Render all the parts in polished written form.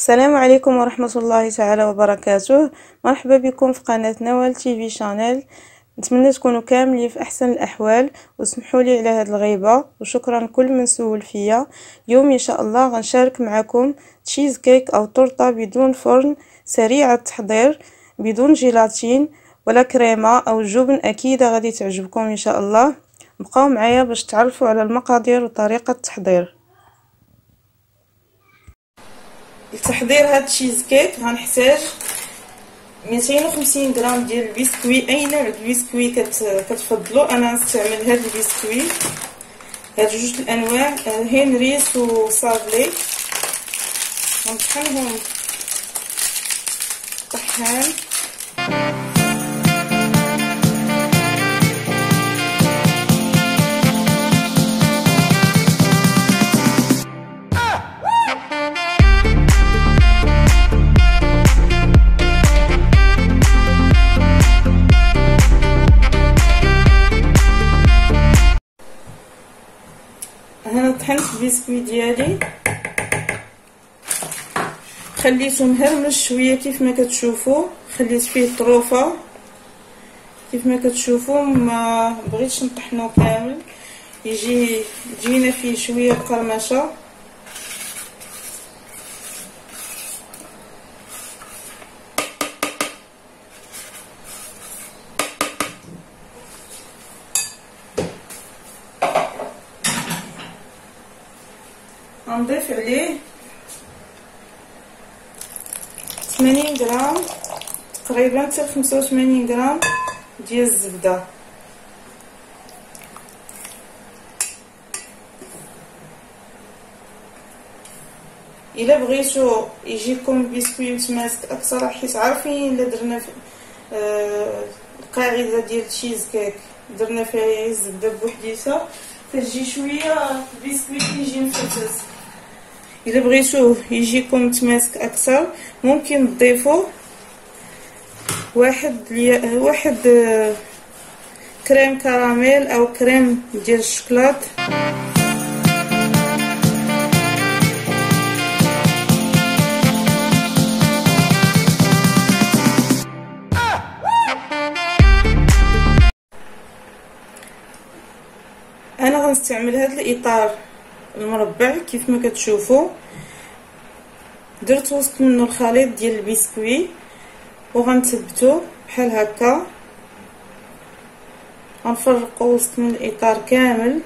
السلام عليكم ورحمة الله تعالى وبركاته. مرحبا بكم في قناة نوال تي في شانيل. نتمنى تكونوا كاملين في احسن الاحوال وسمحوا لي على هذه الغيبه، وشكرا لكل من سول فيا. اليوم ان شاء الله غنشارك معكم تشيز كيك او تورته بدون فرن، سريعه التحضير، بدون جيلاتين ولا كريمه او جبن. اكيد غادي تعجبكم ان شاء الله. بقاو معايا باش تعرفوا على المقادير وطريقه التحضير. لتحضير هاد التشيز كيك غنحتاج 250 غرام ديال البسكوي، اي نوع البسكوي كتفضلوا. انا نستعمل هاد البسكوي، هاد جوج الانواع، هنريس وصافلي. غنطحنهم طحان. هنا طحنت البسكوي ديالي، خليته مهرمش شويه كيف ما كتشوفوا. خليت فيه طروفه كيف ما كتشوفوا، ما بغيتش نطحنو كامل، يجينا فيه شويه قرمشه. غنضيف عليه 80 غرام تقريبا حتى 85 غرام ديال الزبده. الا بغيتو يجيكم البسكوي متماسك اكثر، حيت عارفين الا درنا القاعده ديال التشيز كيك درنا فيها الزبده بوحديتها كتجي شويه البسكوي كيجي مفتت. الا بغيتوه يجيكم متماسك اكثر ممكن تضيفوا واحد كريم كراميل او كريم ديال الشوكولات. انا غنستعمل هذا الاطار المربع كيف ما كتشوفوا. درت وسط منه الخليط ديال البسكوي وغنثبتو بحال هكا. غنفرقو وسط من الاطار كامل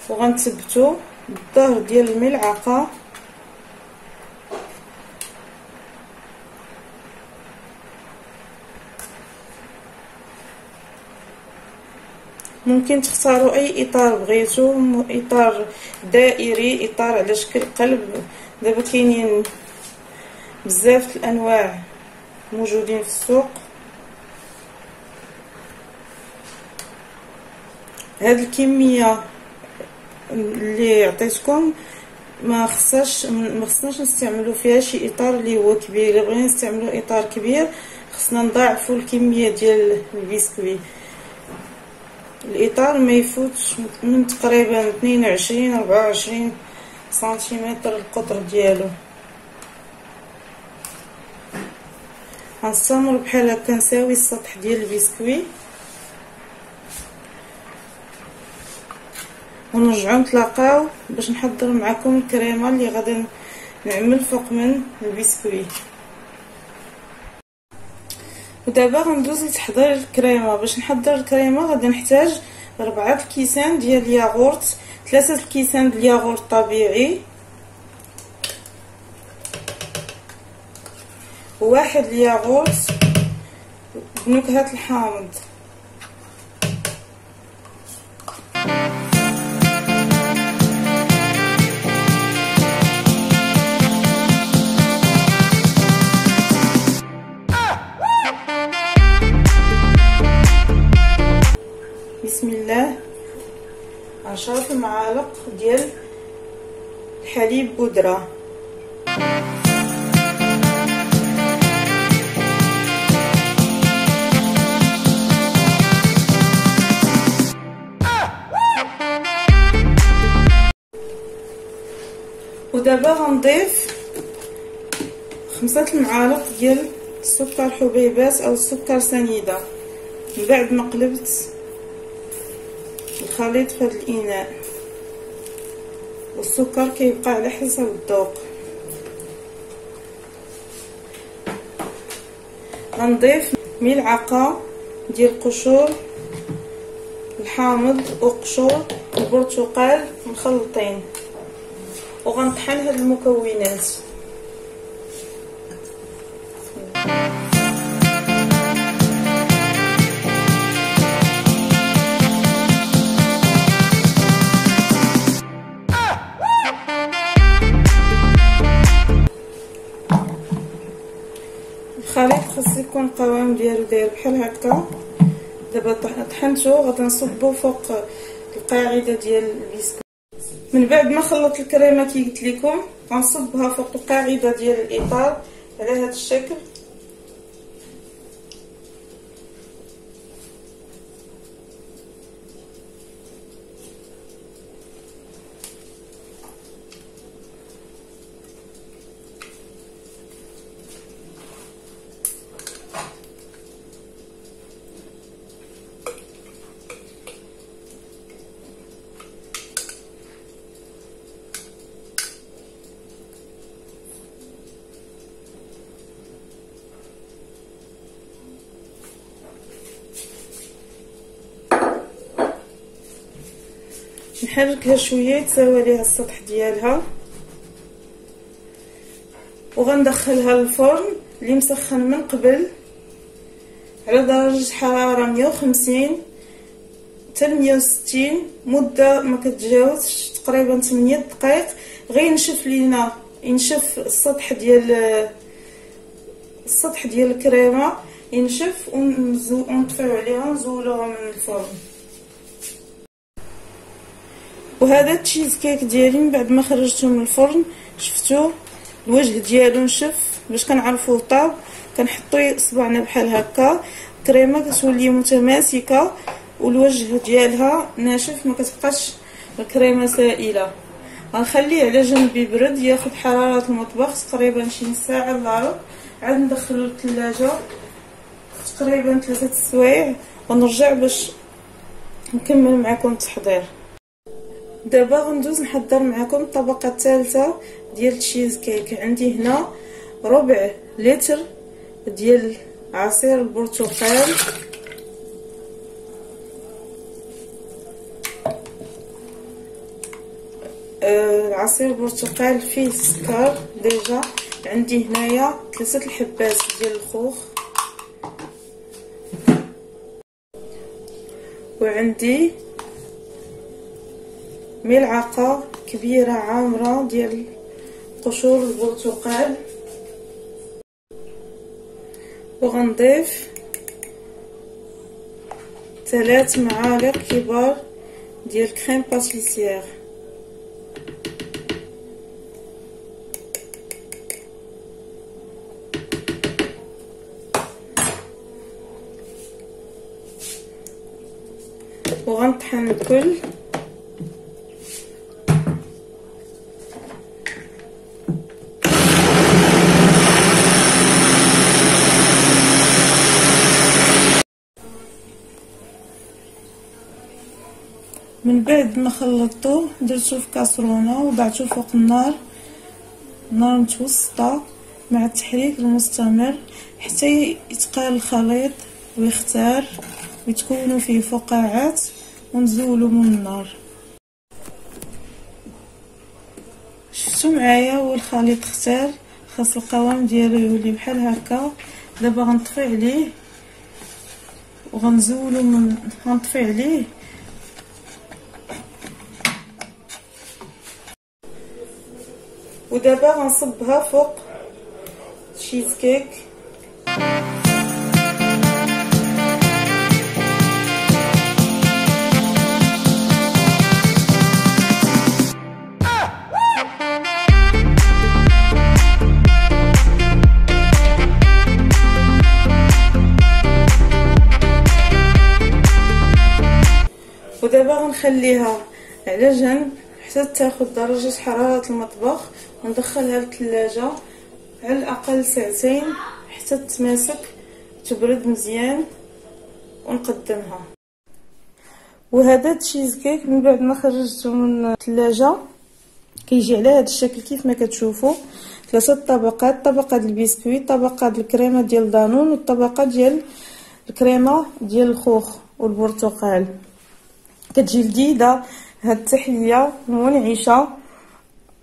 وغنثبتو بالظهر ديال الملعقه. ممكن تختاروا اي اطار بغيتو، اطار دائري، اطار على شكل قلب. دابا كاينين بزاف الانواع موجودين في السوق. هاد الكميه اللي عطيتكم ما خصناش نستعملوا فيها شي اطار اللي هو كبير. الا بغينا نستعملوا اطار كبير خصنا نضاعفوا الكميه ديال البسكوي. الاطار ما يفوتش من تقريبا 22 24 سنتيمتر القطر ديالو. غنستمر بحال هكا نساوي السطح ديال البسكوي ونرجعو نتلاقاو باش نحضر معكم الكريمه اللي غادي نعمل فوق من البسكوي. ودابا غندوز لتحضير الكريمه. باش نحضر الكريمه غادي نحتاج 4 الكيسان ديال الياغورت، 3 الكيسان ديال الياغورت طبيعي، وواحد الياغورت بنكهه الحامض. بسم الله. 10 معالق ديال الحليب بودره، ودابا غنضيف 5 المعالق ديال السكر حبيبات او السكر سنيده من بعد ما قلبت الخليط في هذا الاناء. والسكر كيبقى على حسب الذوق. غنضيف ملعقه ديال قشور الحامض وقشور البرتقال مخلطين، وغنطحن هاد المكونات. الخليط خاص يكون القوام ديالو داير بحال هكا. دابا طحنتو غادي نصبو فوق القاعده ديال البسكوت. من بعد ما خلطت الكريمه كي قلت لكم غنصبها فوق القاعده ديال الاطار على هذا الشكل. نحركها شويه يتساوى ليها السطح ديالها، وغندخلها للفرن اللي مسخن من قبل على درجه حراره 150 حتى 160 مده ما كتجاوزش تقريبا 8 دقائق. غير ينشف لينا، ينشف السطح ديال الكريمه ينشف، ونطفيو عليها نزولوها من الفرن. وهذا التشيز كيك ديالي من بعد ما خرجته من الفرن شفتوه الوجه ديالو نشف. باش كنعرفوه طاب كنحطو صبعنا بحال هكا، الكريمه كتولي متماسكه والوجه ديالها ناشف، ما كتبقاش الكريمه سائله. غنخليه على جنب يبرد ياخذ حراره المطبخ تقريبا شي ساعه الا ربع، عاد ندخلو للثلاجه تقريبا 3 سوايع ونرجع باش نكمل معكم التحضير. دابا غندوز نحضر معكم الطبقه الثالثه ديال التشيز كيك. عندي هنا ربع لتر ديال عصير البرتقال، عصير البرتقال فيه السكر ديجا. عندي هنايا 3 الحبات ديال الخوخ، وعندي ملعقه كبيره عامره ديال قشور البرتقال، وغنضيف 3 معالق كبار ديال كريم باتيسير، وغنطحن الكل. من بعد ما خلطته درتو في كاسرونه وضعته فوق النار متوسطه مع التحريك المستمر حتى يتقال الخليط ويختار ويتكونوا فيه فقاعات، ونزولوا من النار. شفتوا معايا والخليط اختار، خاص القوام ديالو يولي بحال هكا. دابا غنطفي عليه غنطفي عليه ودابا غنصبها فوق تشيز كيك. ودابا غنخليها على جنب حتى تاخد درجة حرارة المطبخ، وندخلها للثلاجة على الأقل ساعتين حتى تتماسك تبرد مزيان ونقدمها. وهذا تشيز كيك من بعد ما خرجته من الثلاجة كيجي على هذا الشكل كيف ما كتشوفوا، 3 طبقات: طبقه ديال البسكويت، طبقه ديال الكريمه ديال دانون، والطبقه ديال الكريمه ديال الخوخ والبرتقال. كتجي لذيذه هاد التحليه منعشه.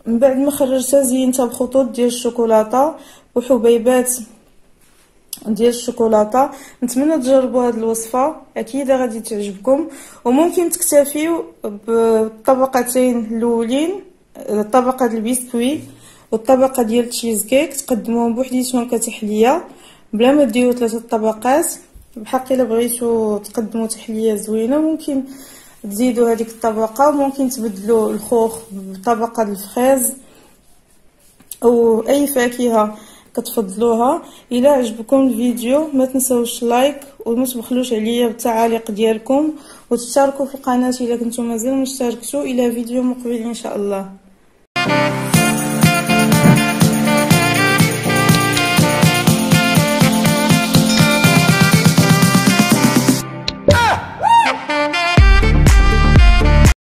من بعد ما خرجتها زينتها بخطوط ديال الشوكولاته وحبيبات ديال الشوكولاته. نتمنى تجربوا هذه الوصفه، اكيد غادي تعجبكم. وممكن تكتفيو بالطبقتين الاولين، الطبقه ديال البسكويت والطبقه ديال التشيز كيك، تقدموهم بوحديتهم كتحليه بلا ما ديروا 3 طبقات. بحق الا بغيتو تقدموا تحليه زوينه ممكن تزيدوا هذيك الطبقه، وممكن تبدلوا الخوخ بطبقه ديال الفريز او اي فاكهه كتفضلوها. الى عجبكم الفيديو ما تنسوش لايك وما تبخلوش عليا بالتعاليق ديالكم، وتشتركوا في القناه الا كنتم مازال مشتركتوا. الى فيديو مقبل ان شاء الله.